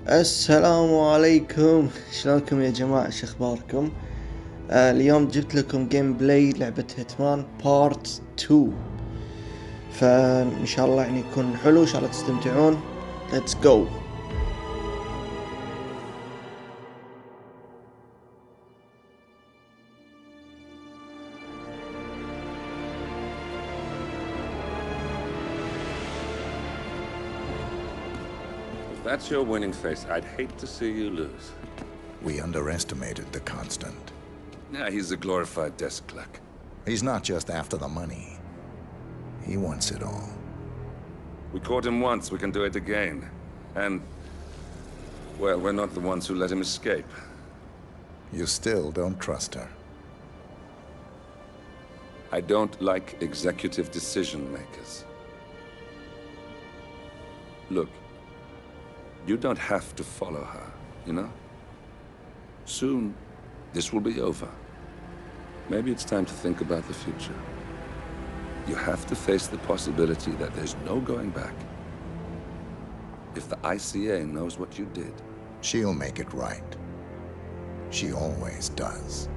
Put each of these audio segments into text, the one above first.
السلام عليكم، شلونكم يا جماعة؟ شو اخباركم؟ اليوم جبت لكم جيم بلاي لعبة هيتمان بارت 2. فان شاء الله يعني يكون حلو، ان شاء الله تستمتعون. ليتس جو. If that's your winning face, I'd hate to see you lose. We underestimated the Constant. Yeah, he's a glorified desk clerk. He's not just after the money. He wants it all. We caught him once, we can do it again. And, well, we're not the ones who let him escape. You still don't trust her. I don't like executive decision makers. Look, you don't have to follow her, you know? Soon, this will be over. Maybe it's time to think about the future. You have to face the possibility that there's no going back. If the ICA knows what you did, She'll make it right. She always does.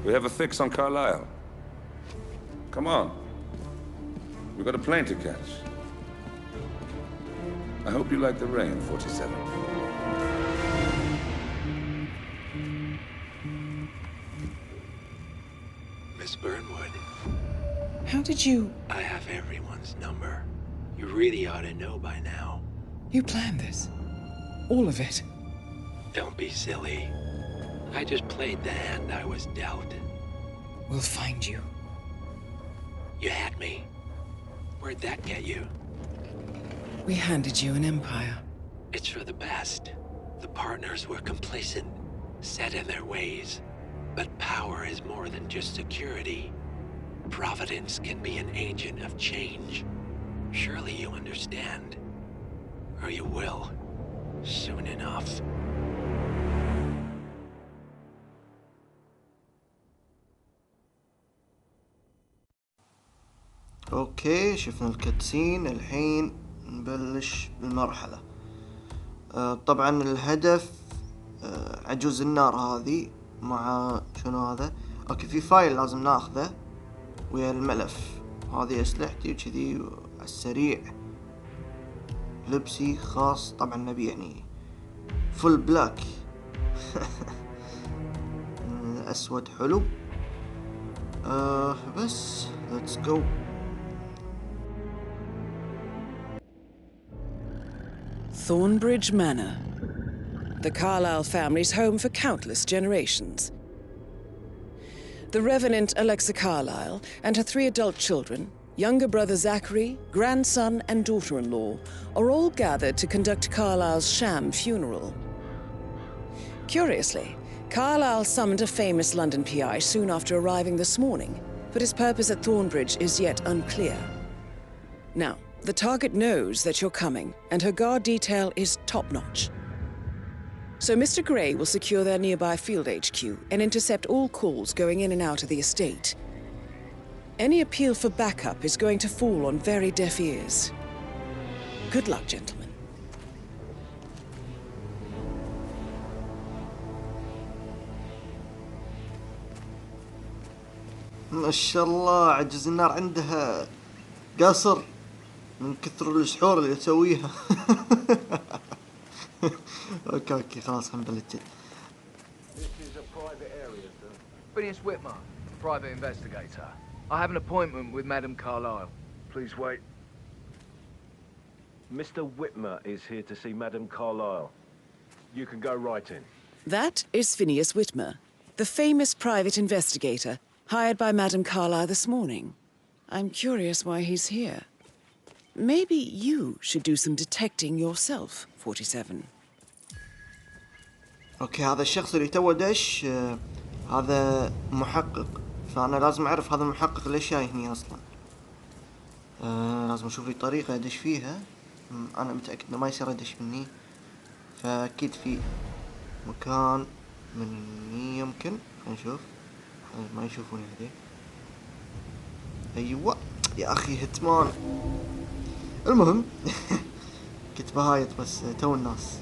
we have a fix on Carlisle. Come on. We've got a plane to catch. I hope you like the rain, 47. Miss Burnwood, How did you... I have everyone's number. You really ought to know by now. you planned this? All of it? Don't be silly. I just played the hand I was dealt. We'll find you. You had me. Where'd that get you? We handed you an empire. It's for the best. The partners were complacent, set in their ways. But power is more than just security. Providence can be an agent of change. Surely you understand. Or you will. Soon enough. اوكي، شفنا الكاتسين. الحين نبلش بالمرحلة. طبعا الهدف عجوز النار هذه مع شنو هذا. اوكي، في فايل لازم ناخذه ويا الملف. هذه اسلحتي وكذي على السريع. لبسي خاص طبعا نبي يعني فول بلاك. اسود حلو. بس ليتس جو. Thornbridge Manor. The Carlisle family's home for countless generations. The Revenant Alexa Carlisle and her 3 adult children, younger brother Zachary, grandson and daughter-in-law, are all gathered to conduct Carlisle's sham funeral. Curiously, Carlisle summoned a famous London PI soon after arriving this morning, but his purpose at Thornbridge is yet unclear. Now, the target knows that you're coming, and her guard detail is top-notch. So Mr. Gray will secure their nearby field HQ and intercept all calls going in and out of the estate. Any appeal for backup is going to fall on very deaf ears. Good luck, gentlemen. ما شاء الله، عجز النار عندها قصر من كثر السحور اللي تسويها. اوكي خلاص خلينا نبلش. This is a private area, sir. Phineas Whitmer, private investigator. I have an appointment with Madame Carlisle. Please wait. Mr. Whitmer is here to see Madame Carlisle. You can go right in. That is Phineas Whitmer, the famous private investigator hired by Madame Carlisle this morning. I'm curious why he's here. Maybe you should do some detecting yourself, 47. اوكي، هذا الشخص اللي تو دش هذا محقق، فانا لازم اعرف هذا المحقق ليش جاي هني اصلا. لازم اشوف لي طريقة ادش فيها. انا متأكد انه ما يصير ادش مني، فاكيد في مكان مني يمكن. خلينا نشوف. ما يشوفوني هذي. ايوه يا اخي هيتمان. المهم كنت بهايط بس تو الناس.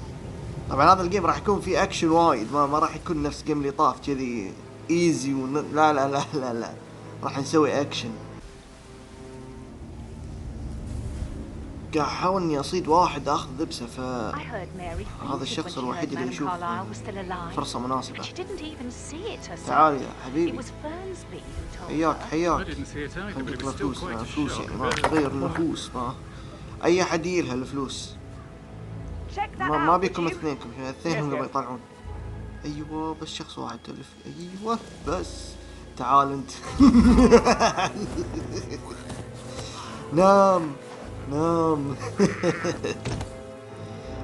طبعا هذا الجيم راح يكون فيه اكشن وايد، ما راح يكون نفس جيم اللي طاف كذي ايزي لا لا لا لا لا، راح نسوي اكشن. قاعد احاول اني اصيد واحد اخذ لبسه، هذا الشخص الوحيد اللي يشوف فرصة مناسبة. تعال يا حبيبي، حياك حياك. خليك له فلوس، فلوس يعني ما تغير النفوس، ما اي احد يلها الفلوس. ما بيكم اثنينكم، اثنينهم قبل يطلعون. ايوه بس شخص واحد تلف، ايوه بس تعال انت. نام نام.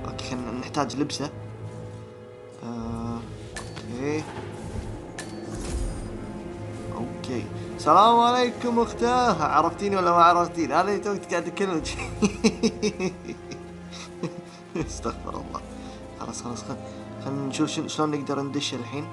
اوكي خلينا نحتاج لبسه. اوكي السلام عليكم اختاه، عرفتيني ولا ما عرفتيني؟ انا توك قاعد اكلمك. استغفر الله. خلاص خلينا نشوف شلون نقدر ندش الحين.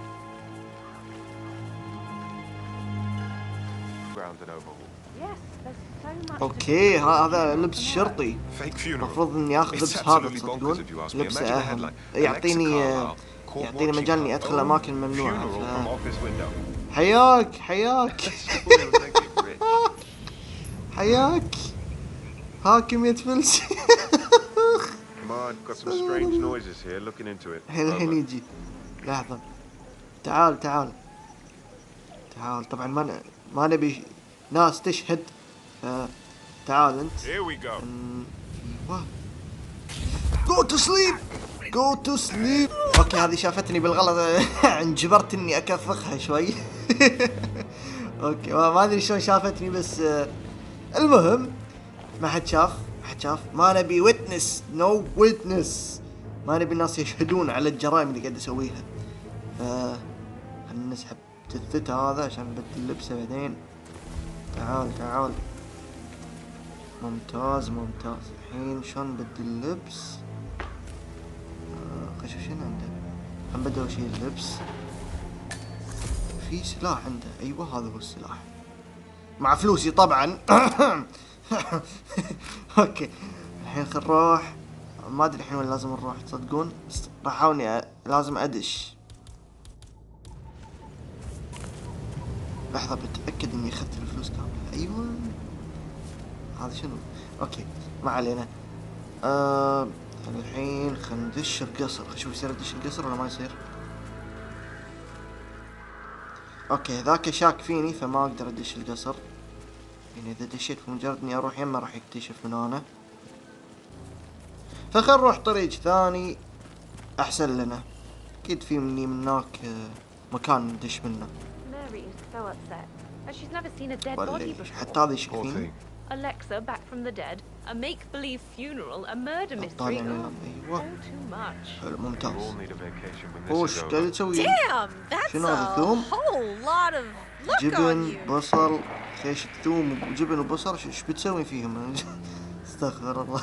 اوكي هذا لبس شرطي، المفروض اني اخذ لبس هذا، تصدقون لبسه اهم، يعطيني مجال اني ادخل اماكن ممنوعه. حياك حياك هاكم يتفلس. الحين يجي لحظة. تعال طبعا ما نبي ناس تشهد، تعال انت. Go to sleep. اوكي هذه شافتني بالغلط. انجبرت اني اكفخها شوي. اوكي ما ادري شلون شافتني، بس المهم ما حد شاف. ما نبي ويتنس، نو ويتنس، ما نبي الناس يشهدون على الجرائم اللي قاعد اسويها. خلينا نسحب جثته هذا عشان نبدل لبسه بعدين. تعال ممتاز. الحين شلون نبدل اللبس؟ خلينا نشوف شنو عنده. نبدل اول شيء اللبس. في سلاح عنده، ايوه هذا هو السلاح مع فلوسي طبعا. اوكي الحين خل نروح. ما ادري الحين وين لازم نروح، تصدقون؟ بس راح احاول لازم ادش. لحظة بتأكد اني اخذت الفلوس كاملة. ايوه هذا شنو؟ اوكي ما علينا. الحين خلينا ندش القصر، شوف يصير ندش القصر ولا ما يصير. اوكي ذاك شاك فيني فما اقدر ادش القصر، يعني اذا دشيت بمجرد اني اروح يمه راح يكتشف من هنا، فخل نروح طريق ثاني احسن لنا. اكيد في مني من هناك مكان ندش منه. حتى هذا يشك فيني. Alexa back from the dead, a make-believe funeral, a murder mystery. أيوة. Too much. حلو ممتاز. وش قاعد تسوي؟ Damn, that's a whole lot of look on جبن you. بصل خيش ثوم وجبن وبصل، ايش بتسوي فيهم؟ استغفر الله.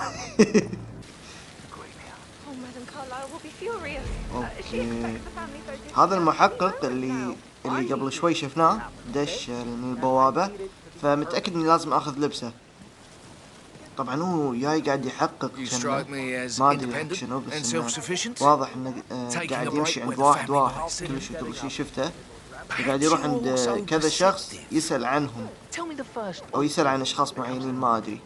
هذا المحقق اللي قبل شوي شفناه دش من البوابة، فمتأكد اني لازم اخذ لبسه. طبعا هو جاي قاعد يحقق ما ادري شنو، بس واضح انه قاعد يمشي عند واحد كل شيء شفته، قاعد يروح عند كذا شخص يسأل عنهم او يسأل عن اشخاص معينين ما ادري.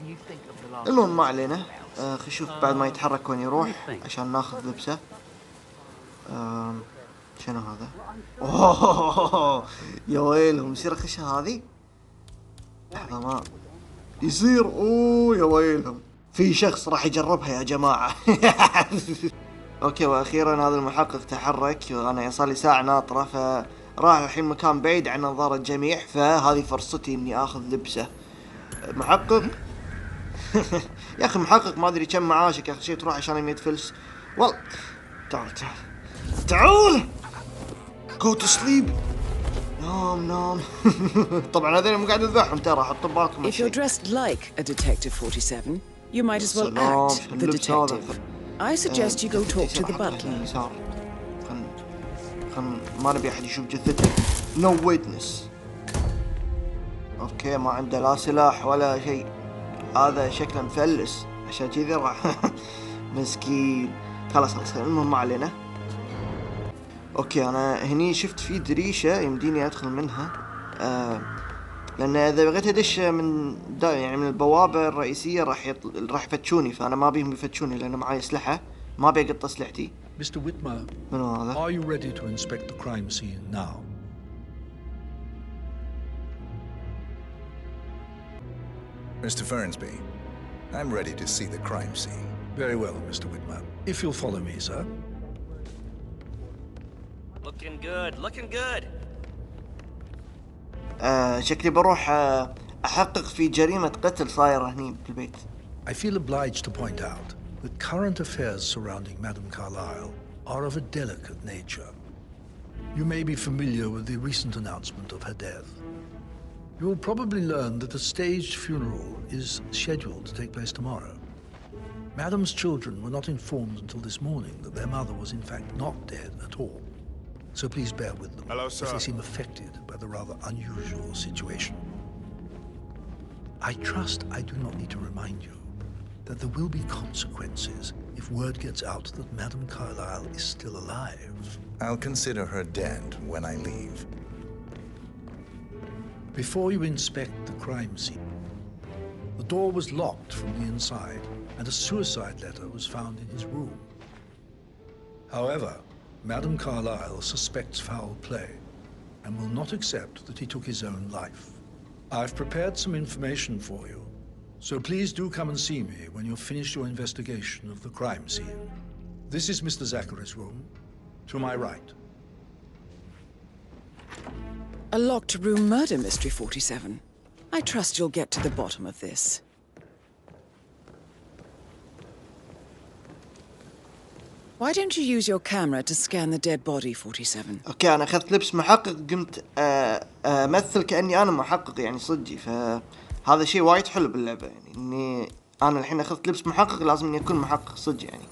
المهم ما علينا. خلينا نشوف بعد ما يتحرك وين يروح عشان ناخذ لبسه. شنو هذا؟ اوه يا ويلهم، يصير اخشها هذه؟ لحظة ما يصير. اوه يا ويلهم، في شخص راح يجربها يا جماعة. اوكي واخيرا هذا المحقق تحرك، وانا صار لي ساعة ناطرة، فراح الحين مكان بعيد عن انظار الجميع، فهذه فرصتي اني اخذ لبسه. محقق. يا اخي محقق ما ادري كم معاشك يا اخي، شي تروح عشان يتفلس. والله تعال go to sleep. نام. طبعا هذول مو قاعد اذبحهم ترى، حط ببالكم. If you're dressed like a detective 47, you might as well act the detective. I suggest you go talk to the butler. ما نبي احد يشوف جثته. No witness. اوكي ما عنده لا سلاح ولا شيء، هذا شكله مفلس عشان كذا راح مسكين. خلاص المهم ما علينا. اوكي انا هني شفت في دريشة يمديني ادخل منها، لان اذا بغيت ادش من يعني من البوابة الرئيسية راح يفتشوني، فانا ما بيهم يفتشوني لان معي اسلحة، ما ابي اقط اسلحتي. Mr. Whitmer, منو هذا؟ are you ready to inspect the crime scene now? Mr. Fernsby, I'm ready to see the crime scene. Very well, Mr. Whitmer. If you'll follow me, sir. Looking good, looking good. شكلي بروح احقق في جريمة قتل صايرة هني بالبيت. I feel obliged to point out that current affairs surrounding Madame Carlyle are of a delicate nature. You may be familiar with the recent announcement of her death. You will probably learn that a staged funeral is scheduled to take place tomorrow. Madame's children were not informed until this morning that their mother was in fact not dead at all. So please bear with them. Hello, sir. As they seem affected by the rather unusual situation. I trust I do not need to remind you that there will be consequences if word gets out that Madame Carlyle is still alive. I'll consider her dead when I leave. Before you inspect the crime scene, the door was locked from the inside and a suicide letter was found in his room. However, Madame Carlyle suspects foul play and will not accept that he took his own life. I've prepared some information for you, so please do come and see me when you've finished your investigation of the crime scene. This is Mr. Zachary's room, to my right. A locked room murder mystery, 47. I trust you'll get to the bottom of this. Why don't you use your camera to scan the dead body, 47? اوكي انا اخذت لبس محقق، قمت امثل كاني انا محقق يعني صدقي، فهذا شيء وايد حلو باللعبة، يعني اني انا الحين اخذت لبس محقق لازم اني اكون محقق صدق يعني.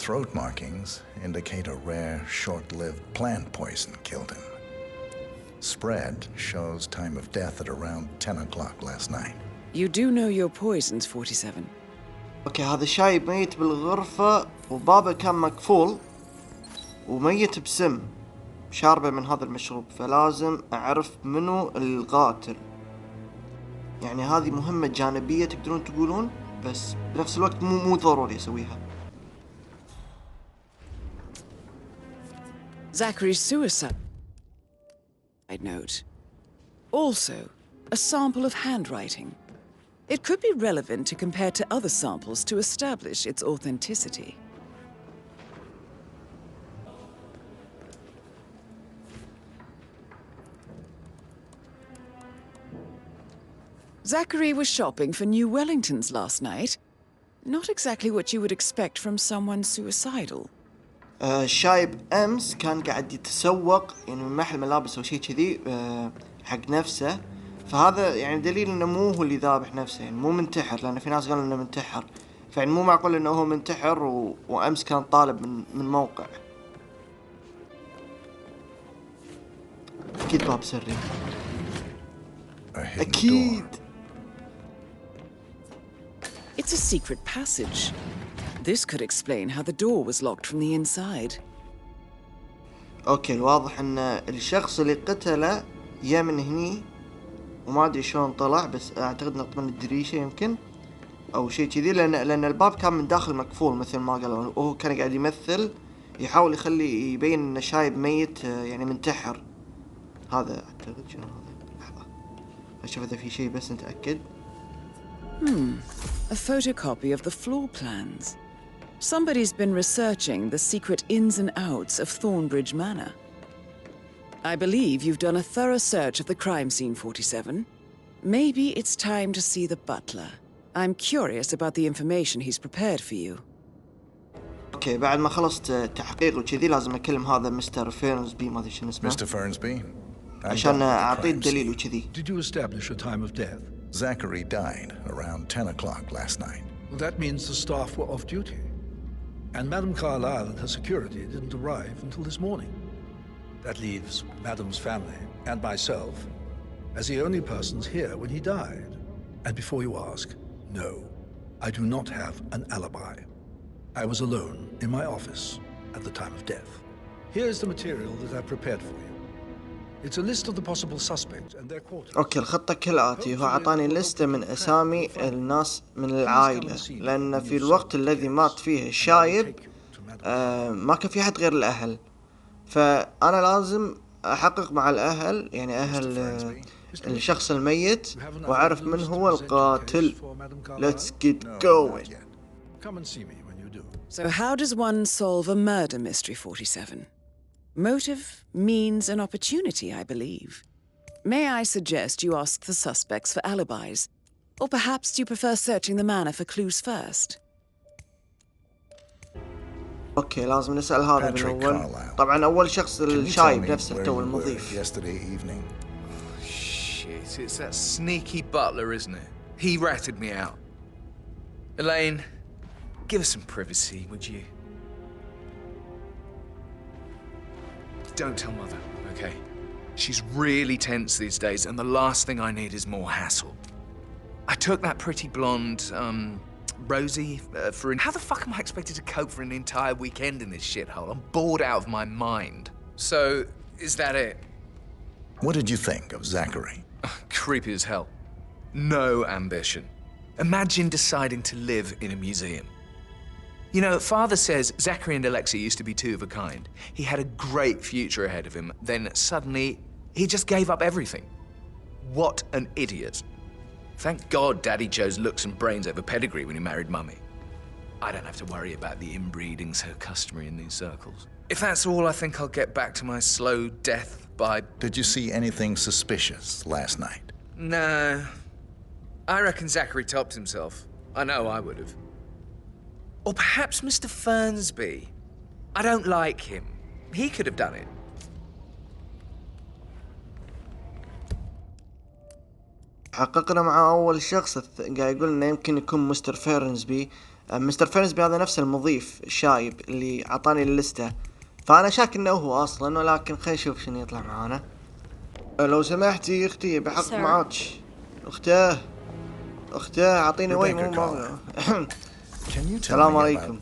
Throat markings indicate a rare, short-lived plant poison killed him. Spread shows time of death at around 10 o'clock last night. You do know your poisons, 47. اوكي هذا الشايب ميت بالغرفة وبابه كان مقفول وميت بسم شاربه من هذا المشروب، فلازم اعرف منو القاتل. يعني هذه مهمة جانبية تقدرون تقولون، بس بنفس الوقت مو ضروري اسويها. Zachary's suicide note. Also, a sample of handwriting. It could be relevant to compare to other samples to establish its authenticity. Zachary was shopping for new Wellingtons last night. Not exactly what you would expect from someone suicidal. الشايب امس كان قاعد يتسوق يعني من محل ملابس او شيء كذي حق نفسه، فهذا يعني دليل انه مو هو اللي ذابح نفسه، يعني مو منتحر، لان في ناس قالوا انه منتحر، فيعني مو معقول انه هو منتحر وامس كان طالب من موقع. اكيد باب سري، اكيد. It's a secret passage. This could explain how the door was locked from the inside. اوكي الواضح ان الشخص اللي قتله جاء من هني وما ادري شلون طلع، بس اعتقد نط من الدريشة يمكن او شيء كذي، لان الباب كان من داخل مقفول مثل ما قالوا، وهو كان قاعد يمثل يحاول يخلي يبين ان شايب ميت يعني منتحر. هذا اعتقد شنو هذا؟ لحظة اشوف اذا في شيء بس نتأكد. A photocopy of the floor plans. Somebody's been researching the secret ins and outs of Thornbridge Manor. I believe you've done a thorough search of the crime scene, 47. Maybe it's time to see the butler. I'm curious about the information he's prepared for you. اوكي بعد ما خلصت تحقيق وكذي لازم اكلم هذا مستر فيرنسبي، ما ادري شنو اسمه. Mr. Fernsby, عشان اعطيه الدليل وكذي. Did you establish a time of death? Zachary died around 10 o'clock last night. Well, that means the staff were off duty. And Madame Carlyle and her security didn't arrive until this morning. That leaves Madame's family and myself as the only persons here when he died. And before you ask, no, I do not have an alibi. I was alone in my office at the time of death. Here is the material that I prepared for you. It's a list of the possible suspects and their quarters. اوكي، الخطة كالآتي. هو اعطاني لستة من اسامي الناس من العائلة، لان في الوقت الذي مات فيه الشايب ما كان في حد غير الاهل، فانا لازم احقق مع الاهل، يعني اهل الشخص الميت، واعرف من هو القاتل. Let's get going. Come and see me when you do. So how does one solve a murder mystery, 47? Motive, means and opportunity, I believe. May I suggest you ask the suspects for alibis? Or perhaps you prefer searching the manor for clues first? اوكي، لازم نسأل هذا بالأول. طبعا أول شخص الشايب نفسه تو المضيف. Shit, it's that sneaky butler, isn't it? He ratted me out. Elaine, give us some privacy, would you? Don't tell Mother, okay? She's really tense these days, and the last thing I need is more hassle. I took that pretty blonde, Rosie, for an... How the fuck am I expected to cope for an entire weekend in this shithole? I'm bored out of my mind. So, is that it? What did you think of Zachary? Creepy as hell. No ambition. Imagine deciding to live in a museum. You know, Father says Zachary and Alexei used to be two of a kind. He had a great future ahead of him. Then suddenly, he just gave up everything. What an idiot. Thank God Daddy chose looks and brains over pedigree when he married Mummy. I don't have to worry about the inbreeding so customary in these circles. If that's all, I think I'll get back to my slow death by... Did you see anything suspicious last night? No. I reckon Zachary topped himself. I know I would have. Or perhaps Mr. Fernsby. I don't like him. He could have done it. حققنا مع أول شخص قاعد يقول إنه يمكن يكون مستر فيرنسبي. مستر فيرنسبي هذا نفس المضيف الشايب اللي عطاني اللستة، فأنا شاك إنه هو أصلاً، ولكن خلينا نشوف شنو يطلع معانا. لو سمحتي أختي بحق معاك. أختاه أعطيني وي مو مرة. السلام عليكم.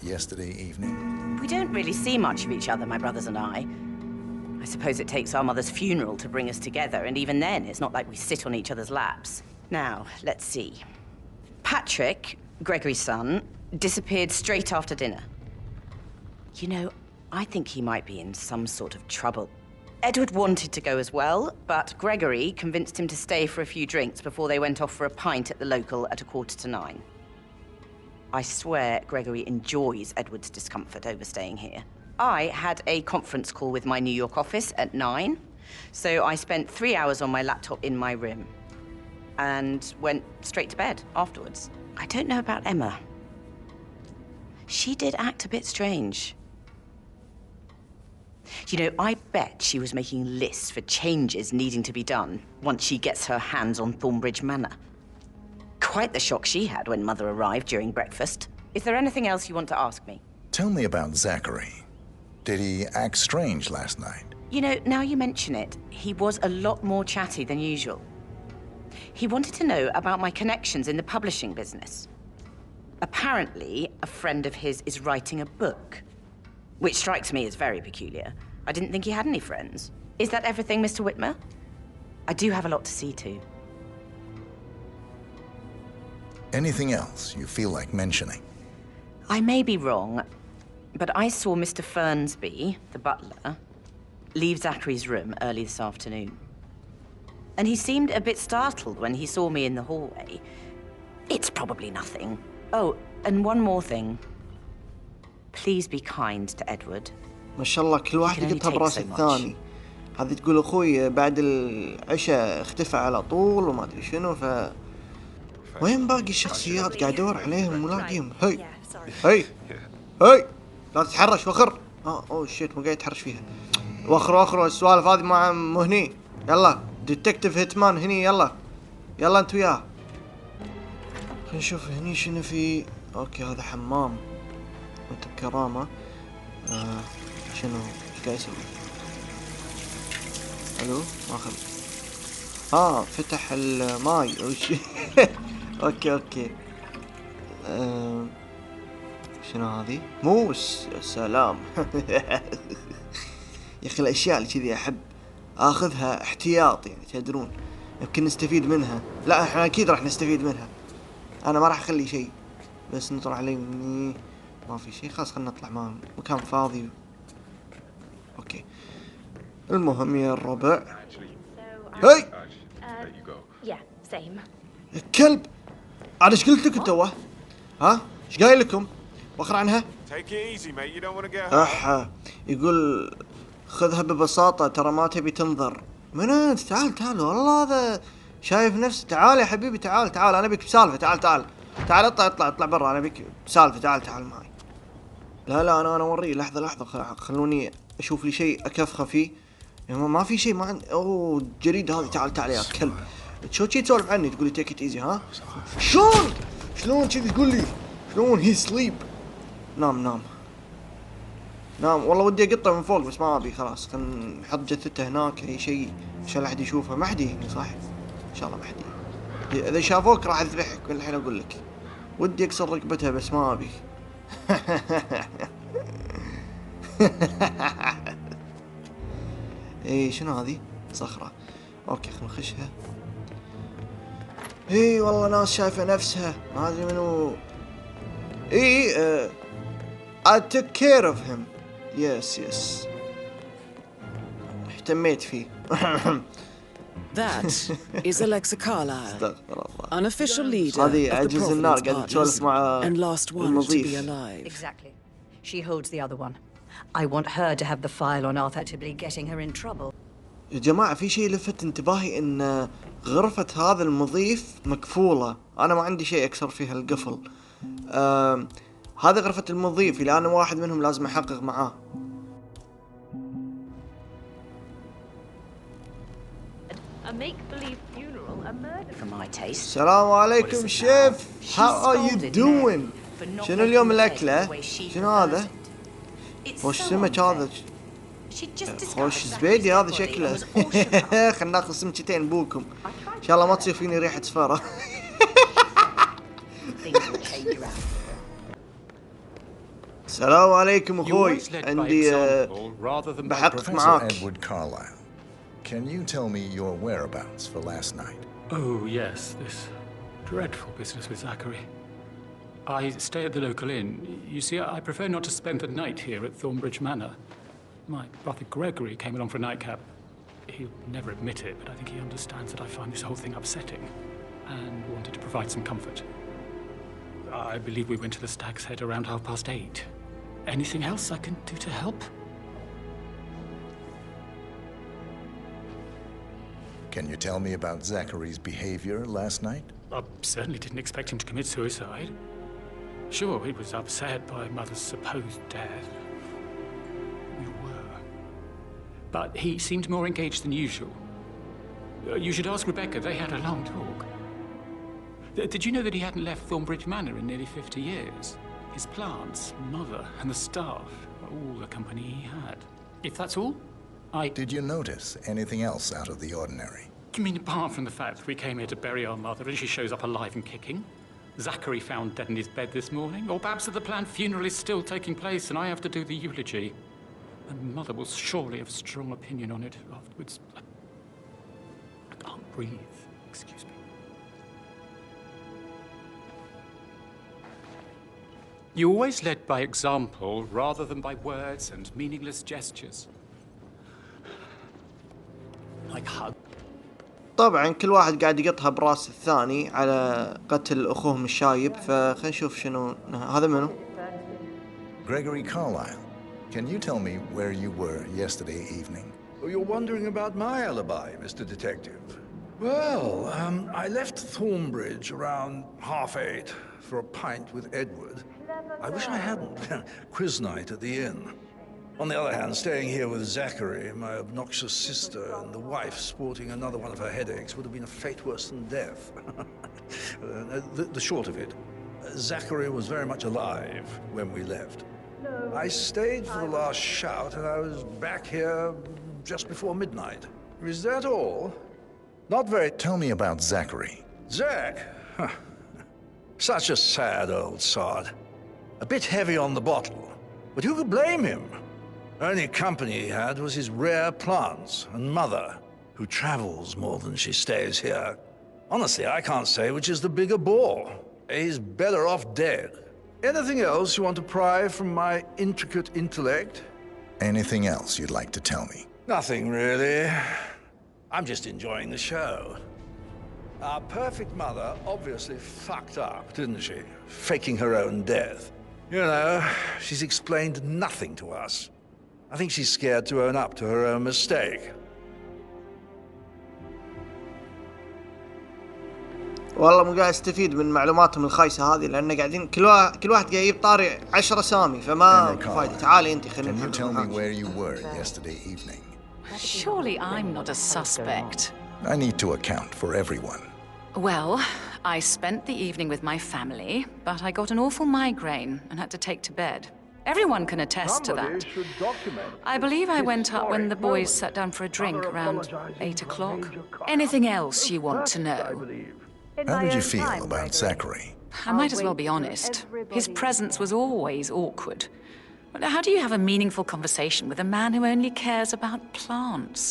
We don't really see much of each other, my brothers and I. I suppose it takes our mother's funeral to bring us together, and even then, it's not like we sit on each other's laps. Now, let's see. Patrick, Gregory's son, disappeared straight after dinner. You know, I think he might be in some sort of trouble. Edward wanted to go as well, but Gregory convinced him to stay for a few drinks before they went off for a pint at the local at 9:15. I swear Gregory enjoys Edward's discomfort over staying here. I had a conference call with my New York office at 9, so I spent 3 hours on my laptop in my room and went straight to bed afterwards. I don't know about Emma. She did act a bit strange. You know, I bet she was making lists for changes needing to be done once she gets her hands on Thornbridge Manor. Quite the shock she had when Mother arrived during breakfast. Is there anything else you want to ask me? Tell me about Zachary. Did he act strange last night? You know, now you mention it, he was a lot more chatty than usual. He wanted to know about my connections in the publishing business. Apparently, a friend of his is writing a book, which strikes me as very peculiar. I didn't think he had any friends. Is that everything, Mr. Whitmer? I do have a lot to see to. Anything else you feel like mentioning? I may be wrong, but I saw Mr. Fernsby, the butler, leave Zachary's room early this afternoon. And he seemed a bit startled when he saw me in the hallway. It's probably nothing. Oh, and one more thing. Please be kind to Edward. ما شاء الله كل واحد يقطها براس الثاني. هذه تقول أخوي بعد العشاء اختفى على طول وما أدري شنو. وين باقي الشخصيات؟ قاعد أدور عليهم ولاقيهم. هي لا تتحرش وخر. اوه شيت، مو قاعد يتحرش فيها. وخر السوالف هذه مو هني. يلا ديتكتيف هيتمان هني. يلا انت وياه. خلينا نشوف هني شنو في. اوكي هذا حمام وانت بكرامة. شنو ايش قاعد يسوي؟ الو ماخذ. فتح الماي. اوكي شنو هذه؟ موس، يا سلام. يا اخي الاشياء اللي كذي احب اخذها احتياط، يعني تدرون يمكن نستفيد منها. لا احنا اكيد راح نستفيد منها، انا ما راح اخلي شيء، بس نطلع عليه مني ما في شيء. خلاص خلنا نطلع، ما مكان فاضي. اوكي المهم يا الربع. هاي الكلب، انا ايش قلت لكم توه؟ ها ايش قايل لكم؟ وخر عنها. يقول خذها ببساطة، ترى ما تبي تنظر. من انت؟ تعال والله هذا شايف نفسه. تعال يا حبيبي، تعال انا بك بسالفة. تعال اطلع برا، انا بك بسالفة. تعال معي. لا انا اوريه. لحظة خلوني اشوف لي شيء اكفخه فيه. يعني ما في شيء، ما عندي. اوه جديد هذه. تعال يا كلب. شو شي تسولف عني؟ تقول لي تيك ات ايزي؟ ها شلون كذي تقول لي؟ شلون هي سليب؟ نام والله ودي اقطه من فوق بس ما ابي. خلاص خلينا نحط جثته هناك، اي شيء عشان لا احد يشوفها. ما حد يهني صح؟ ان شاء الله ما حد. اذا شافوك راح اذبحك من الحين اقول لك. ودي اكسر رقبتها بس ما ابي. اي شنو هذه؟ صخرة. اوكي خلينا نخشها. اي والله ناس شايفة نفسها، ما ادري منو. I took care of him. Yes. اهتميت فيه. That is Alexa Carlisle, unofficial leader هذه of the عجوز النار، قاعد Providence تسولف مع and last one to be المضيف. alive. Exactly. She holds the other one. I want her to have the file on Arthur to be getting her in trouble. يا جماعة في شيء لفت انتباهي، ان غرفة هذا المضيف مقفولة. انا ما عندي شيء اكسر فيها القفل. هذه غرفة المضيف، لأن واحد منهم لازم احقق معاه. السلام عليكم شيف. How are you doing؟ شنو اليوم الأكلة؟ شنو هذا؟ خوش سمك هذا. خوش زبيدي هذا شكله. خلنا ناخذ سمكتين بوكم. إن شاء الله ما تصير فيني ريحة سفارة. السلام عليكم أخوي، عندي بحقق معاك. Can you tell me your whereabouts for last night? Oh, yes, this dreadful business with Zachary. I stay at the local inn. You see, I prefer not to spend the night here at Thornbridge Manor. My brother Gregory came along for a nightcap. He'll never admit it, but I think he understands that I find this whole thing upsetting and wanted to provide some comfort. I believe we went to the Stag's Head around 8:30. Anything else I can do to help? Can you tell me about Zachary's behavior last night? I certainly didn't expect him to commit suicide. Sure, he was upset by Mother's supposed death. We were. But he seemed more engaged than usual. You should ask Rebecca, they had a long talk. Did you know that he hadn't left Thornbridge Manor in nearly 50 years? His plants, Mother, and the staff, all the company he had. If that's all, Did you notice anything else out of the ordinary? You mean apart from the fact that we came here to bury our mother and she shows up alive and kicking? Zachary found dead in his bed this morning? Or perhaps that the planned funeral is still taking place and I have to do the eulogy? And Mother will surely have a strong opinion on it afterwards. I can't breathe. Excuse me. You always led by example rather than by words and meaningless gestures. Like hug. طبعا كل واحد قاعد يقطها براس الثاني على قتل اخوهم الشايب، فخلينا نشوف شنو هذا. منو؟ Gregory Carlisle. Can you tell me where you were yesterday evening? Oh, you're wondering about my alibi, Mr. Detective. Well, I left Thornbridge around 8:30 for a pint with Edward. I wish I hadn't. Quiz night at the inn. On the other hand, staying here with Zachary, my obnoxious sister, and the wife sporting another one of her headaches would have been a fate worse than death. The short of it, Zachary was very much alive when we left. I stayed for the last shout, and I was back here just before midnight. Is that all? Not very... Tell me about Zachary. Zach? Huh. Such a sad old sod. A bit heavy on the bottle, but who could blame him? Only company he had was his rare plants and mother, who travels more than she stays here. Honestly, I can't say which is the bigger bore. He's better off dead. Anything else you want to pry from my intricate intellect? Anything else you'd like to tell me? Nothing, really. I'm just enjoying the show. Our perfect mother obviously fucked up, didn't she? Faking her own death. You know, she's explained nothing to us. I think she's scared to own up to her own mistake. والله مو قاعد استفيد من معلوماتهم الخايسة هذه لأن قاعدين كل واحد قاعد يجيب طاري 10 أسامي فما في فايدة. تعالي أنت خلينا Can you tell me where you were yesterday evening? Surely I'm not a suspect. I need to account for everyone. Well, I spent the evening with my family, but I got an awful migraine and had to take to bed. Everyone can attest to that. I believe I went up when the boys sat down for a drink around 8 o'clock. Anything else you want to know? How did you feel about Zachary? I might as well be honest. His presence was always awkward. But how do you have a meaningful conversation with a man who only cares about plants?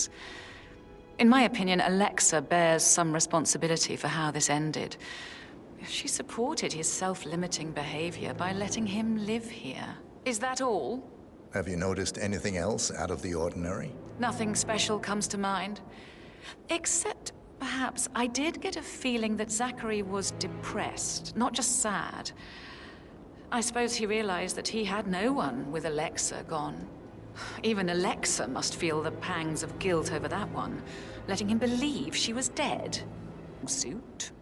In my opinion, Alexa bears some responsibility for how this ended. She supported his self-limiting behavior by letting him live here. Is that all? Have you noticed anything else out of the ordinary? Nothing special comes to mind. Except, perhaps, I did get a feeling that Zachary was depressed, not just sad. I suppose he realized that he had no one with Alexa gone. Even Alexa must feel the pangs of guilt over that one, letting him believe she was dead. Suit.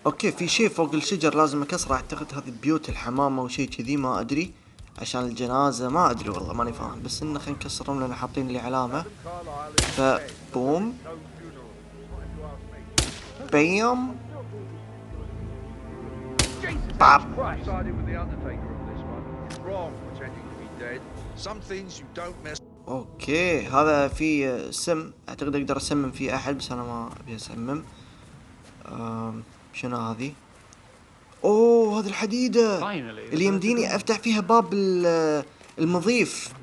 اوكي في شيء فوق الشجر لازم اكسره. اعتقد هذه بيوت الحمامة او شيء كذي ما ادري. عشان الجنازة ما ادري والله ماني فاهم. بس انه خلينا نكسرهم لان حاطين لي علامة. فبوم بيم باب. اوكي هذا في سم. اعتقد اقدر اسمم فيه احد بس انا ما ابي اسمم. شنو هذه؟ اوه هذه الحديدة اللي يمديني افتح فيها باب المضيف.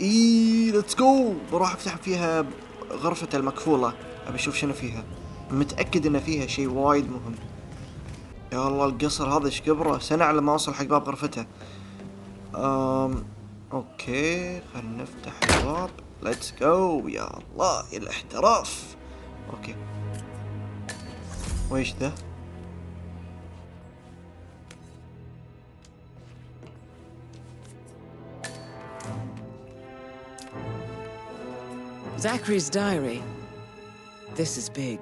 ليتس جو. بروح افتح فيها غرفة المكفولة. ابي اشوف شنو فيها. متأكد ان فيها شيء وايد مهم. يا الله القصر هذا ايش كبره. سنة على ما اوصل حق باب غرفته. اوكي خلنا نفتح الباب. ليتس جو. يا الله يا الاحتراف. اوكي ويش ذا؟ Zachary's diary. This is big.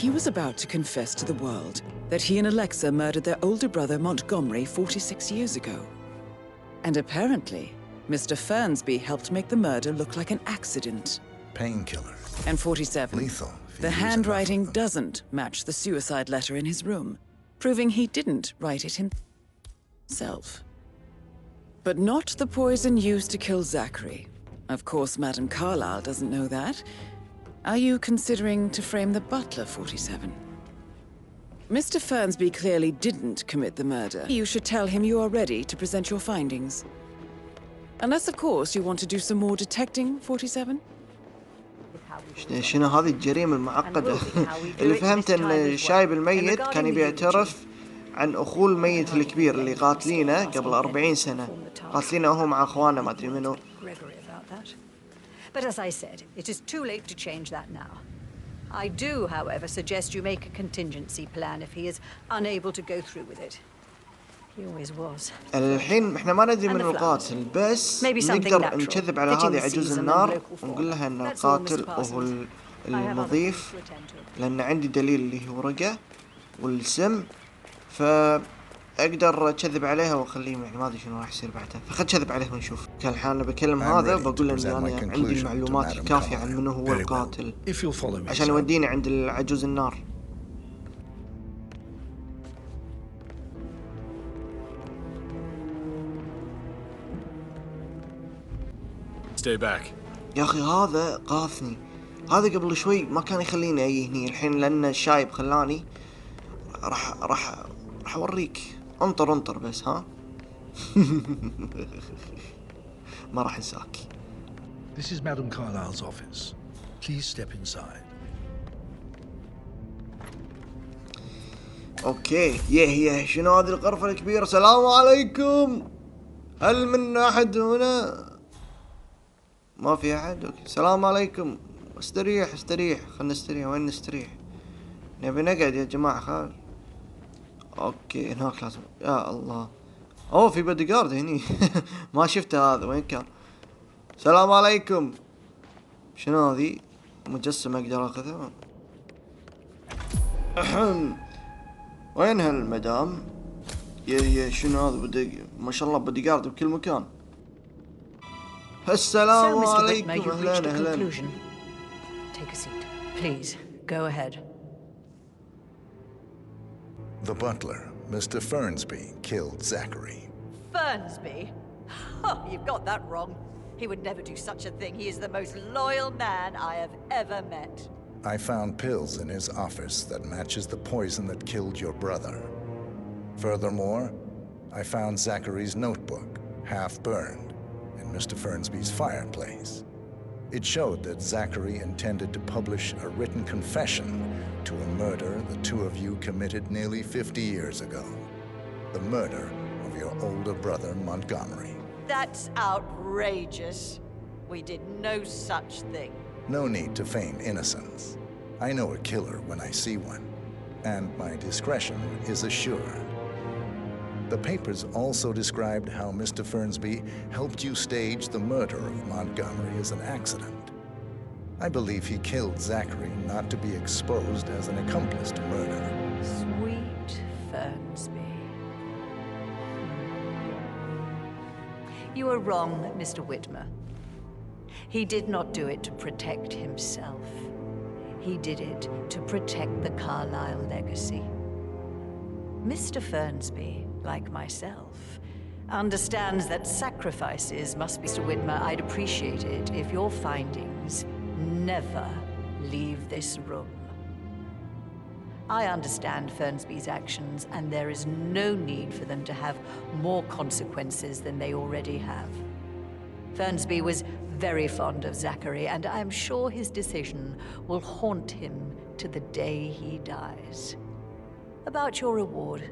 He was about to confess to the world that he and Alexa murdered their older brother Montgomery 46 years ago. And apparently, Mr. Fernsby helped make the murder look like an accident. Painkiller. And 47. Lethal. The handwriting doesn't match the suicide letter in his room, proving he didn't write it himself. But not the poison used to kill Zachary. Of course, Madame Carlyle doesn't know that. Are you considering to frame the butler, 47? Mr. Fernsby clearly didn't commit the murder. You should tell him you are ready to present your findings. Unless, of course, you want to do some more detecting, 47? شنو هذه الجريمة المعقدة؟ اللي فهمت ان الشايب الميت كان يبي يعترف عن اخوه الميت الكبير اللي قاتلينه قبل 40 سنة. قاتلينه هو مع اخوانه ما ادري منو. But as I said, it is too late to change that now. I do, however, suggest you make a contingency plan if he is unable to go through with it. He always was. الحين احنا ما ندري من القاتل بس نقدر نكذب على هذه عجوز النار ونقول لها ان القاتل هو المضيف لان عندي دليل اللي هو ورقة والسم فاقدر اكذب عليها واخليه يعني ما ادري شنو راح يصير بعدها. فخل كذب عليه ونشوف. كان الحين بكلم هذا وبقول له اني انا عندي المعلومات الكافية عن منو هو القاتل عشان يوديني عند العجوز النار. Stay back. يا اخي هذا قاثني، هذا قبل شوي ما كان يخليني اي هني، الحين لان الشايب خلاني. راح اوريك. انطر بس ها. ما راح انساك. This is Madam Carlyle's office. Please step inside. اوكي يه شنو هذه الغرفة الكبيرة؟ السلام عليكم. هل من احد هنا؟ ما في احد. اوكي السلام عليكم. استريح خلنا نستريح. وين نستريح؟ نبي نقعد يا جماعة خالد. اوكي هناك لازم. يا الله اوه في بودي جارد هني. ما شفته هذا وين كان. السلام عليكم. شنو هذه؟ مجسمة اقدر اخذها؟ وين هالمدام؟ يا شنو هذا؟ ما شاء الله بودي جارد بكل مكان. السلام عليكم. اهلا. Take a seat, please. Go ahead. The butler, Mr. Fernsby, killed Zachary. Fernsby? Oh, you've got that wrong. He would never do such a thing. He is the most loyal man I have ever met. I found pills in his office that matches the poison that killed your brother. Furthermore, I found Zachary's notebook, half burned, in Mr. Fernsby's fireplace. It showed that Zachary intended to publish a written confession to a murder the two of you committed nearly 50 years ago. The murder of your older brother, Montgomery. That's outrageous. We did no such thing. No need to feign innocence. I know a killer when I see one, and my discretion is assured. The papers also described how Mr. Fernsby helped you stage the murder of Montgomery as an accident. I believe he killed Zachary not to be exposed as an accomplice to murder. Sweet Fernsby. You are wrong, Mr. Whitmer. He did not do it to protect himself. He did it to protect the Carlyle legacy. Mr. Fernsby, like myself, understands that sacrifices must be. Mr. Whitmer, I'd appreciate it if your findings never leave this room. I understand Fernsby's actions, and there is no need for them to have more consequences than they already have. Fernsby was very fond of Zachary, and I'm sure his decision will haunt him to the day he dies. About your reward,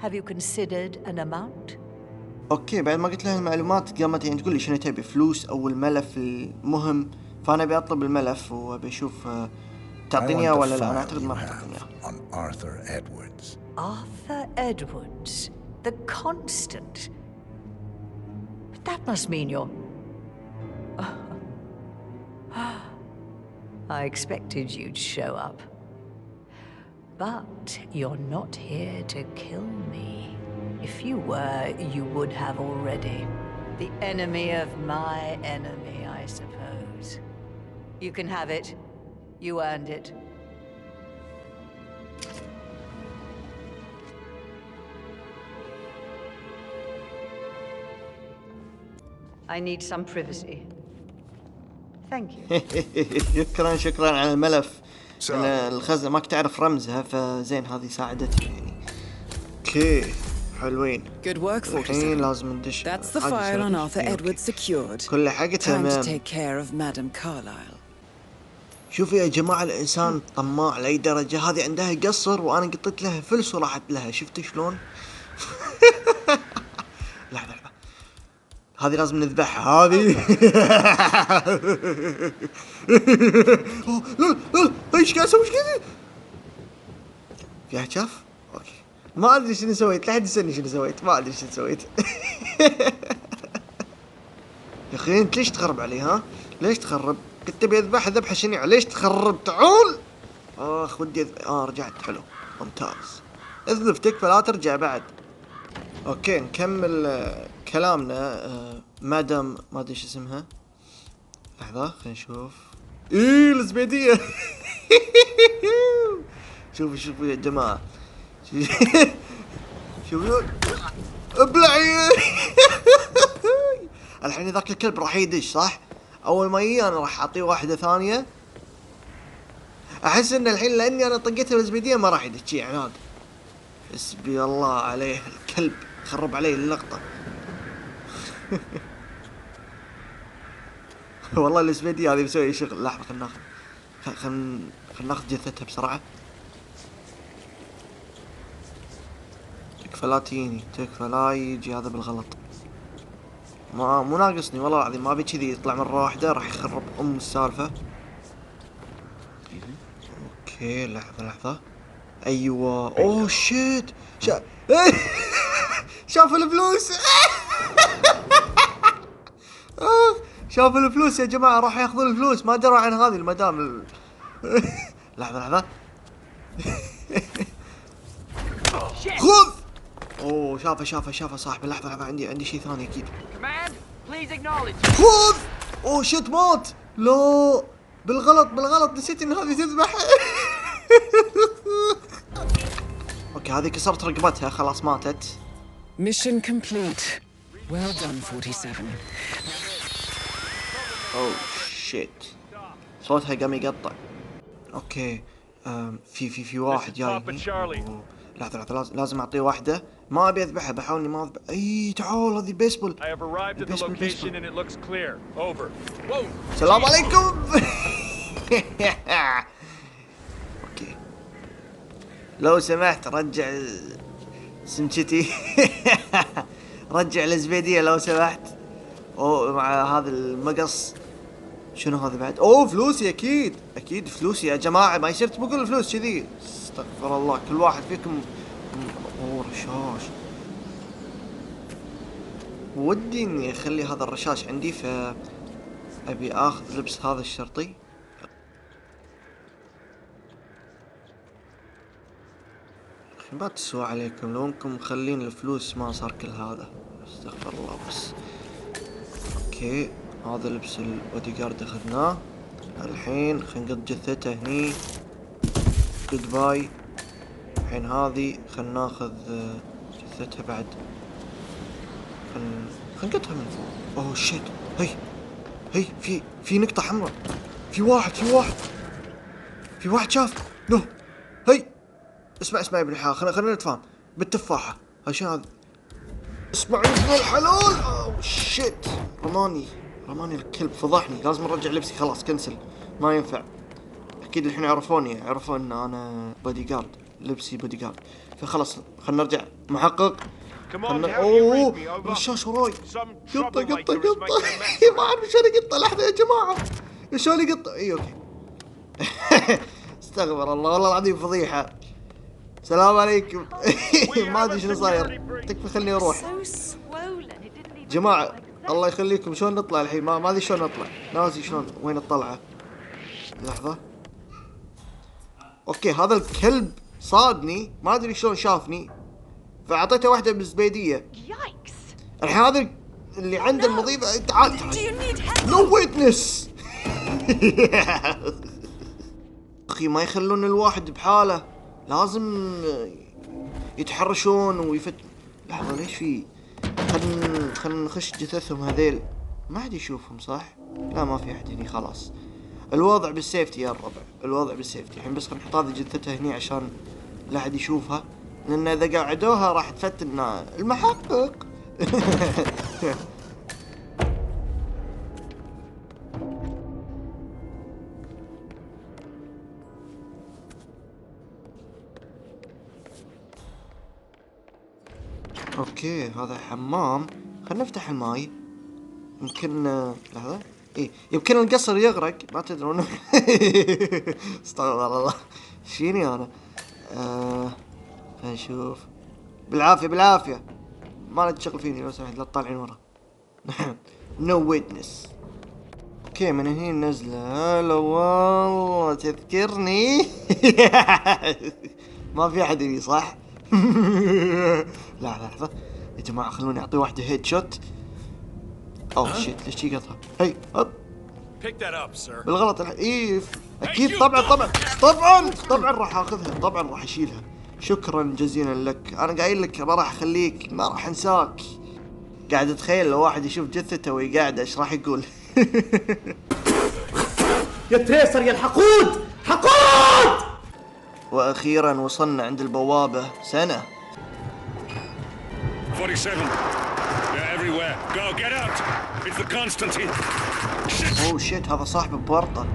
have you considered an amount? اوكي بعد ما قلت لها المعلومات قامت يعني تقول لي شنو تبي، فلوس او الملف المهم، فانا ابي اطلب الملف وابي اشوف تعطيني اياه ولا لا. انا اعتقد ما راح تعطيني اياه. On Arthur Edwards. Arthur Edwards, the constant. But that must mean you're... I expected you'd show up. But you're not here to kill me. If you were, you would have already. The enemy of my enemy, I suppose. You can have it. You earned it. I need some privacy. Thank you. شكرا على الملف. الخزنة ما كنت أعرف رمزها، فزين هذه ساعدتني يعني. اوكي حلوين. Good work, الحين لازم ندش. That's the file on Arthur Edwards secured. كل حاجة تمام. Time to take care of Madam Carlyle. شوفوا يا جماعة الإنسان طماع لأي درجة. هذه عندها قصر وأنا قطيت لها فلس وراحت لها. شفتوا شلون؟ لحظة هذه لازم نذبحها هذه. لا ايش قاعد اسوي؟ ايش قاعد في احد شاف؟ اوكي ما ادري شنو سويت. لا حد يسألني شنو سويت. ما ادري شنو سويت. يا اخي انت ليش تخرب علي؟ ها ليش تخرب؟ كنت ابي اذبحها ذبحه شنيعه. ليش تخرب؟ تعال. اخ ودي رجعت. حلو ممتاز. اذبح تكفى لا ترجع بعد. اوكي نكمل كلامنا. مادام ما ادري ايش اسمها. لحظة خلينا نشوف. الزبيدية. شوفوا يا جماعة. شوفوا ابلعي. الحين ذاك الكلب راح يدش صح؟ اول ما يجي انا راح اعطيه واحده ثانيه. احس ان الحين لاني انا طقيته بالزبيديه ما راح يدشي عناد. حسبي الله عليه الكلب، خرب علي اللقطه. والله الزبيديه هذه مسوي شغل. لحظه خلنا ناخذ جثتها بسرعه. تكفى لا تجيني، تكفى لا يجي هذا بالغلط. مو ناقصني والله العظيم، ما ابي كذي يطلع مره واحده راح يخرب السالفه. اوكي لحظه. ايوه اوه شيت شاف الفلوس. شاف الفلوس يا جماعه، راح ياخذون الفلوس، ما دروا عن هذه المدام. لحظه خذ. اوه شافه صاحبي. لحظه عندي شيء ثاني اكيد. خذ. اوه شيت مات. لا بالغلط نسيت ان هذه تذبح. اوكي هذه كسرت رقبتها خلاص ماتت. Mission complete. Well done 47. اوه شيت صوتها قام يقطع. اوكي في واحد جاي. لحظة لازم اعطيه واحدة. ما ابي اذبحها، بحاول اني ما اذبح. اي تعال هذه بيسبول. السلام عليكم. اوكي لو سمحت رجع سمشتي. رجع الزبيدية لو سمحت. اوه مع هذا المقص. شنو هذا بعد؟ اوه فلوسي اكيد فلوسي يا جماعة، ما يصير تبقون الفلوس كذي. استغفر الله، كل واحد فيكم. اوه رشاش. ودي اني اخلي هذا الرشاش عندي، فابي اخذ لبس هذا الشرطي. ما تسوى عليكم لو انكم مخلين الفلوس ما صار كل هذا. استغفر الله بس. اوكي هذا لبس البودي جارد اخذناه. الحين خلينا نقط جثته هني. جود باي. الحين هذه خلينا ناخذ جثتها بعد. خلينا نقطها من فوق. اوه شيت. هي في نقطة حمراء. في واحد شاف. نو هي اسمع يا ابن الحلال، خلينا نتفاهم بالتفاحة. شنو هذا؟ اسمع يا ابن الحلال. اوه شيت رماني الكلب، فضحني. لازم نرجع لبسي خلاص كنسل، ما ينفع. اكيد الحين عرفوا ان انا بودي جارد، لبسي بودي جارد، فخلاص خلنا نرجع محقق. اوه رشاش وراي. قطة. ما اعرف شلون يقطه. لحظة يا جماعة شلون يقطه. اي اوكي. استغفر الله والله العظيم فضيحة. السلام عليكم. ما ادري شنو صاير، تكفى خلني اروح. جماعة الله يخليكم، شلون نطلع الحين؟ ما ادري شلون نطلع، ناسي شلون وين الطلعة. لحظة. اوكي هذا الكلب صادني، ما ادري شلون شافني، فاعطيته واحدة بالزبيدية. الحين هذا اللي عنده المضيفة. تعال نو ويتنس. اخي ما يخلون الواحد بحاله، لازم يتحرشون ويفت. لحظة ليش في؟ خلنا نخش جثثهم هذيل. ما حد يشوفهم صح؟ لا ما في احد هني خلاص. الوضع بالسيفتي يا الربع، الوضع بالسيفتي. الحين بس خلنا نحط هذه جثتها هني عشان لا احد يشوفها، لان اذا قعدوها راح تفتن المحقق. اوكي هذا حمام. خلنا نفتح الماي. يمكن لحظة. ايه يمكن القصر يغرق، ما تدرون. استغفر الله. شيني انا. نشوف. بالعافية ما لا تشغل فيني لو سمحت، لا تطالعين ورا. نو ويتنس. اوكي من هني نزله. هلا والله تذكرني. ما في احد هني صح؟ لحظة يا جماعة خلوني اعطي واحدة هيد شوت. اوه شيت ليش تي قطها؟ هي هب بالغلط. ايه اكيد طبعا راح اخذها، طبعا راح اشيلها. شكرا جزيلا لك، انا قايل لك ما راح اخليك، ما راح انساك. قاعد اتخيل لو واحد يشوف جثته وهي قاعدة ايش راح يقول. يا تريسر يا الحقود، حقود! وأخيرا وصلنا عند البوابة. سنة 47. They're everywhere. Go, get out. It's the Constantine. اوه شيت، هذا صاحبه بورطة،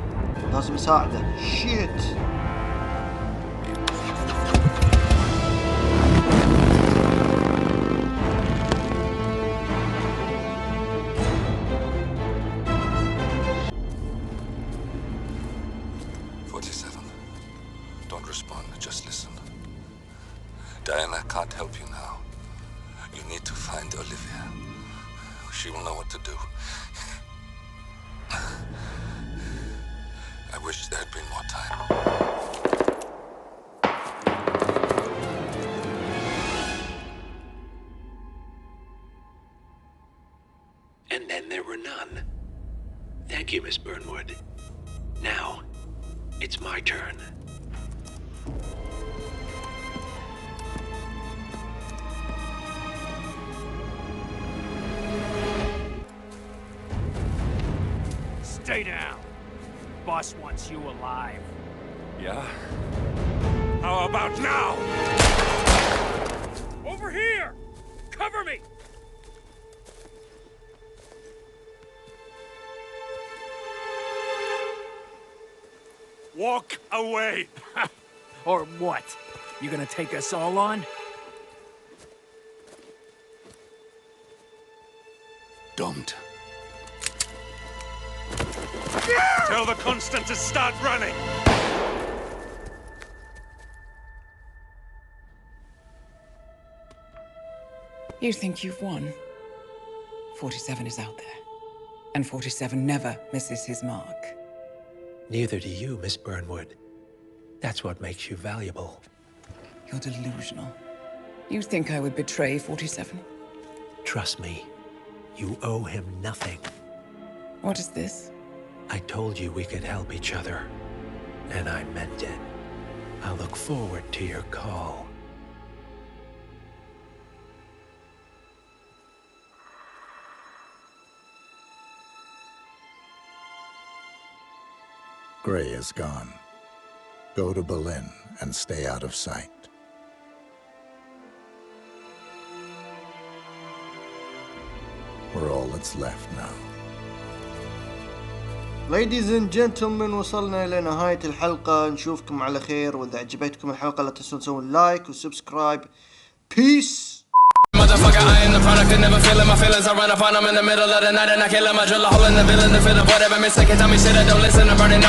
لازم اساعده. شيت. Don't respond, just listen. Diana can't help you now. You need to find Olivia. She will know what to do. I wish there had been more time. And then there were none. Thank you, Miss Burnwood. Now, it's my turn. Stay down. Boss wants you alive. Yeah? How about now? Over here! Cover me! Walk away! Or what? You gonna take us all on? Don't. Tell the Constant to start running! You think you've won? 47 is out there. And 47 never misses his mark. Neither do you, Miss Burnwood. That's what makes you valuable. You're delusional. You think I would betray 47? Trust me, you owe him nothing. What is this? I told you we could help each other, and I meant it. I look forward to your call. Gray is gone. Go to Berlin and stay out of sight. We're all that's left now. Ladies and gentlemen، وصلنا إلى نهاية الحلقة. نشوفكم على خير، وإذا عجبتكم الحلقة لا تنسون تسوون لايك وسبسكرايب. Peace. Motherfucker, I am the product and never feeling my feelings. I run up on them in the middle of the night and I kill them. I drill a hole in the villain to fit up whatever mistake. Tell me shit, I don't listen. I'm burning.